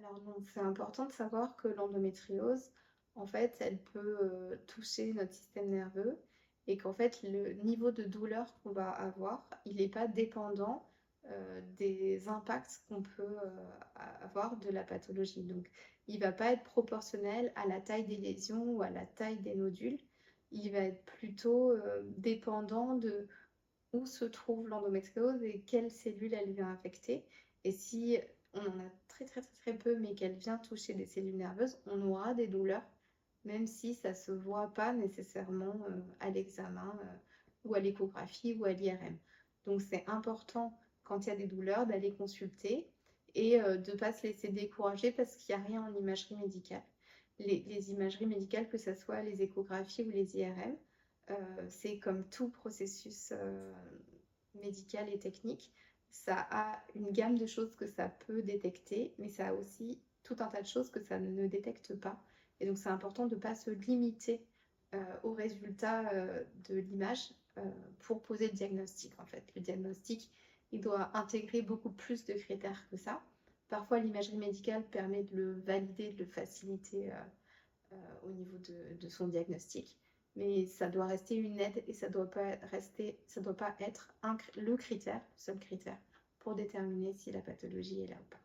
Alors non, c'est important de savoir que l'endométriose, en fait, elle peut, toucher notre système nerveux et qu'en fait, le niveau de douleur qu'on va avoir, il n'est pas dépendant, des impacts qu'on peut, avoir de la pathologie. Donc il va pas être proportionnel à la taille des lésions ou à la taille des nodules. Il va être plutôt, dépendant de où se trouve l'endométriose et quelle cellule elle vient affecter. Et si on en a très, très, très, très peu, mais qu'elle vient toucher des cellules nerveuses, on aura des douleurs, même si ça se voit pas nécessairement, à l'examen, ou à l'échographie ou à l'IRM. Donc c'est important quand il y a des douleurs d'aller consulter et de ne pas se laisser décourager parce qu'il n'y a rien en imagerie médicale. Les imageries médicales, que ce soit les échographies ou les IRM, c'est comme tout processus médical et technique, ça a une gamme de choses que ça peut détecter, mais ça a aussi tout un tas de choses que ça ne détecte pas. Et donc c'est important de ne pas se limiter aux résultats de l'image pour poser le diagnostic en fait. Le diagnostic, il doit intégrer beaucoup plus de critères que ça. Parfois, l'imagerie médicale permet de le valider, de le faciliter au niveau de son diagnostic. Mais ça doit rester une aide et ça doit pas être le critère, le seul critère, pour déterminer si la pathologie est là ou pas.